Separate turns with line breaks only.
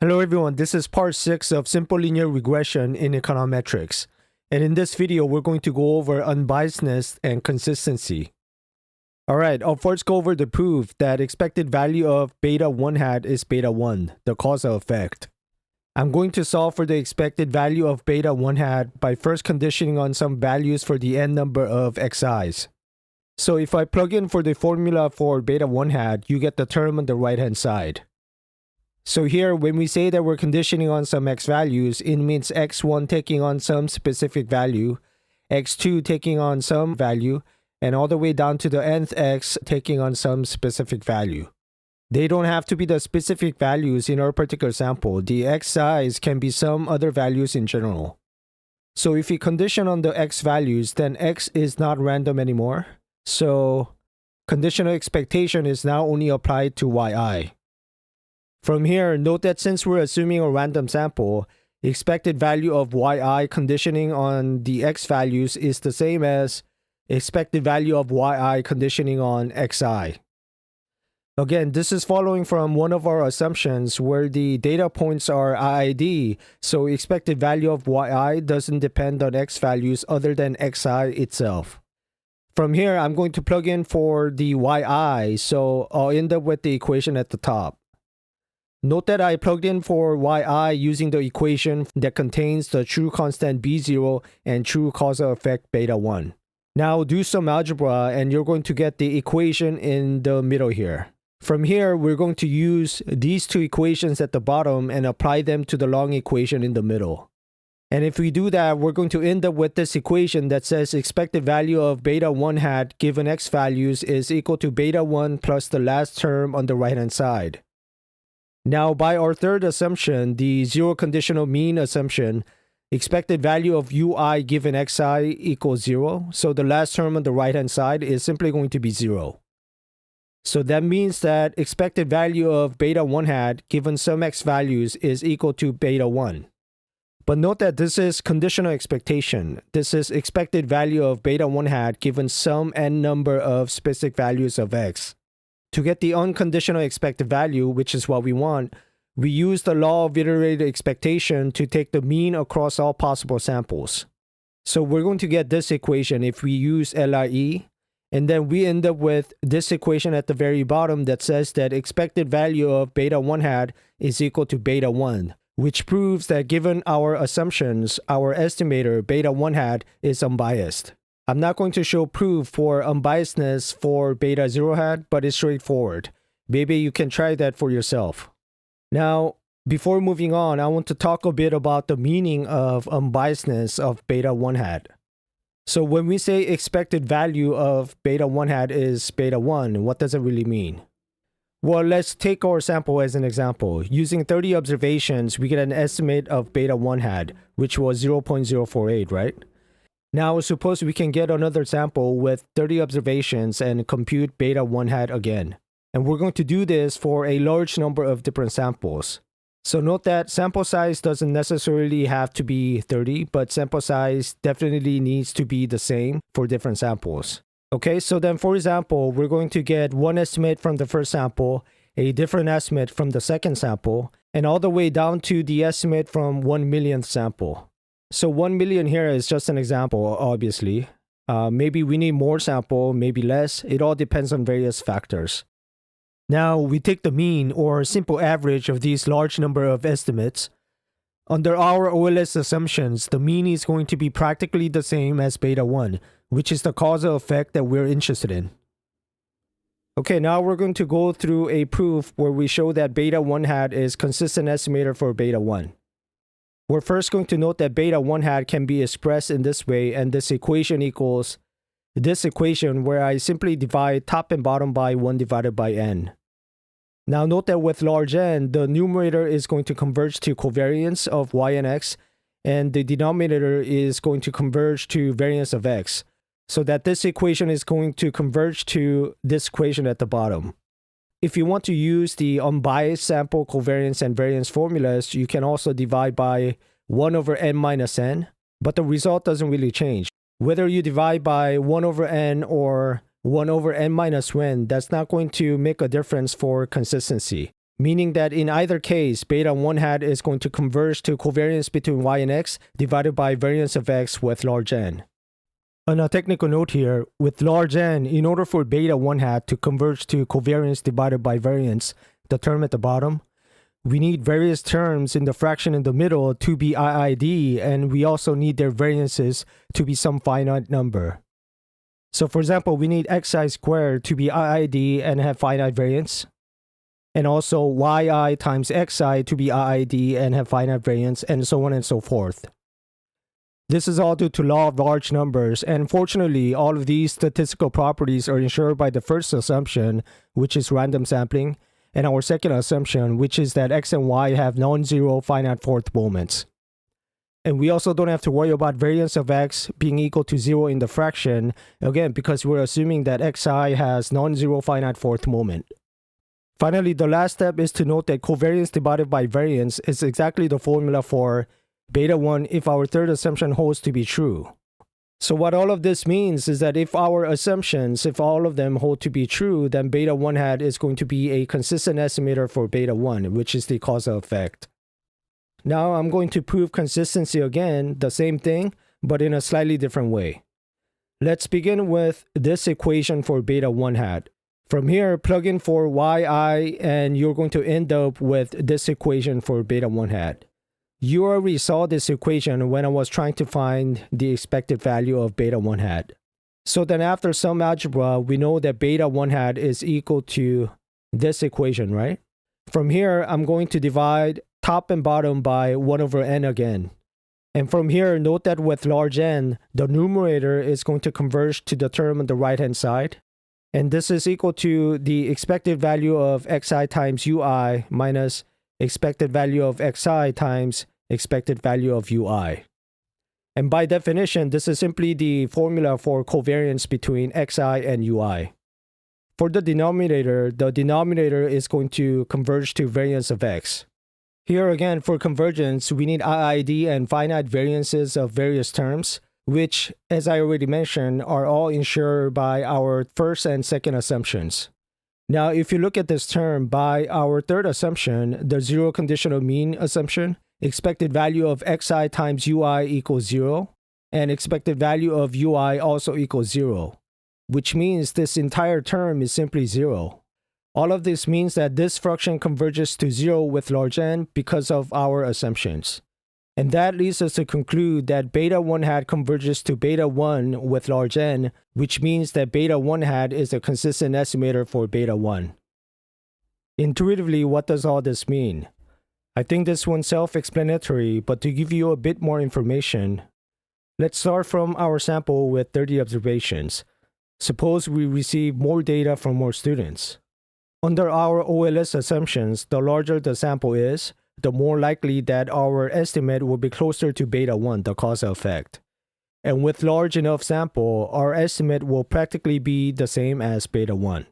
Hello everyone, this is part 6 of simple linear regression in econometrics. And in this video, we're going to go over unbiasedness and consistency. Alright, I'll first go over the proof that expected value of beta 1 hat is beta 1, the causal effect. I'm going to solve for the expected value of beta 1 hat by first conditioning on some values for the n number of xi's. So if I plug in for the formula for beta 1 hat, you get the term on the right hand side. So here, when we say that we're conditioning on some x values, it means x1 taking on some specific value, x2 taking on some value, and all the way down to the nth x taking on some specific value. They don't have to be the specific values in our particular sample. The xi's can be some other values in general. So if we condition on the x values, then x is not random anymore. So conditional expectation is now only applied to yi. From here, note that since we're assuming a random sample, the expected value of yi conditioning on the x values is the same as expected value of yi conditioning on xi. Again, this is following from one of our assumptions where the data points are IID, so expected value of yi doesn't depend on x values other than xi itself. From here, I'm going to plug in for the yi, so I'll end up with the equation at the top. Note that I plugged in for yi using the equation that contains the true constant b0 and true causal effect beta 1. Now do some algebra and you're going to get the equation in the middle here. From here, we're going to use these two equations at the bottom and apply them to the long equation in the middle. And if we do that, we're going to end up with this equation that says expected value of beta 1 hat given x values is equal to beta 1 plus the last term on the right hand side. Now, by our third assumption, the zero conditional mean assumption, expected value of ui given xi equals 0. So the last term on the right-hand side is simply going to be 0. So that means that expected value of beta 1 hat given some x values is equal to beta 1. But note that this is conditional expectation. This is expected value of beta 1 hat given some n number of specific values of x. To get the unconditional expected value, which is what we want, we use the law of iterated expectation to take the mean across all possible samples. So we're going to get this equation if we use LIE, and then we end up with this equation at the very bottom that says that expected value of beta 1 hat is equal to beta 1, which proves that given our assumptions, our estimator beta 1 hat is unbiased. I'm not going to show proof for unbiasedness for beta 0 hat, but it's straightforward. Maybe you can try that for yourself. Now, before moving on, I want to talk a bit about the meaning of unbiasedness of beta 1 hat. So when we say expected value of beta 1 hat is beta 1, what does it really mean? Well, let's take our sample as an example. Using 30 observations, we get an estimate of beta 1 hat, which was 0.048, right? Now, suppose we can get another sample with 30 observations and compute beta 1 hat again. And we're going to do this for a large number of different samples. So note that sample size doesn't necessarily have to be 30, but sample size definitely needs to be the same for different samples. Okay, so then for example, we're going to get one estimate from the first sample, a different estimate from the second sample, and all the way down to the estimate from 1 millionth sample. So 1 million here is just an example, obviously. Maybe we need more sample, maybe less. It all depends on various factors. Now, we take the mean or simple average of these large number of estimates. Under our OLS assumptions, the mean is going to be practically the same as beta 1, which is the causal effect that we're interested in. Okay, now we're going to go through a proof where we show that beta 1 hat is consistent estimator for beta 1. We're first going to note that beta 1 hat can be expressed in this way, and this equation equals this equation where I simply divide top and bottom by 1 divided by n. Now note that with large n, the numerator is going to converge to covariance of y and x, and the denominator is going to converge to variance of x, so that this equation is going to converge to this equation at the bottom. If you want to use the unbiased sample covariance and variance formulas, you can also divide by 1 over n minus n, but the result doesn't really change. Whether you divide by 1 over n or 1 over n minus 1, that's not going to make a difference for consistency. meaning that in either case, beta 1 hat is going to converge to covariance between y and x divided by variance of x with large N. On a technical note here, with large N, in order for beta 1 hat to converge to covariance divided by variance, the term at the bottom, we need various terms in the fraction in the middle to be IID, and we also need their variances to be some finite number. So for example, we need xi squared to be IID and have finite variance, and also yi times xi to be IID and have finite variance, and so on and so forth. This is all due to law of large numbers, and fortunately, all of these statistical properties are ensured by the first assumption, which is random sampling, and our second assumption, which is that x and y have non-zero finite fourth moments. And we also don't have to worry about variance of x being equal to 0 in the fraction, again, because we're assuming that xi has non-zero finite fourth moment. Finally, the last step is to note that covariance divided by variance is exactly the formula for beta 1 if our third assumption holds to be true. So what all of this means is that if our assumptions, if all of them hold to be true, then beta 1 hat is going to be a consistent estimator for beta 1, which is the causal effect. Now I'm going to prove consistency again, the same thing, but in a slightly different way. Let's begin with this equation for beta 1 hat. From here, plug in for yi, and you're going to end up with this equation for beta 1 hat. You already saw this equation when I was trying to find the expected value of beta 1 hat. So then after some algebra, we know that beta 1 hat is equal to this equation, right? From here, I'm going to divide top and bottom by 1 over n again. And from here, note that with large N, the numerator is going to converge to the term on the right-hand side. And this is equal to the expected value of xi times ui minus expected value of xi times expected value of ui. And by definition, this is simply the formula for covariance between xi and ui. For the denominator is going to converge to variance of x. Here again, for convergence, we need IID and finite variances of various terms, which, as I already mentioned, are all ensured by our first and second assumptions. Now, if you look at this term, by our third assumption, the zero conditional mean assumption, expected value of xi times ui equals 0, and expected value of ui also equals 0, which means this entire term is simply 0. All of this means that this fraction converges to 0 with large N because of our assumptions. And that leads us to conclude that beta 1 hat converges to beta 1 with large N, which means that beta 1 hat is a consistent estimator for beta 1. Intuitively, what does all this mean? I think this one's self-explanatory, but to give you a bit more information, let's start from our sample with 30 observations. Suppose we receive more data from more students. Under our OLS assumptions, the larger the sample is, the more likely that our estimate will be closer to beta 1, the causal effect. And with large enough sample, our estimate will practically be the same as beta 1.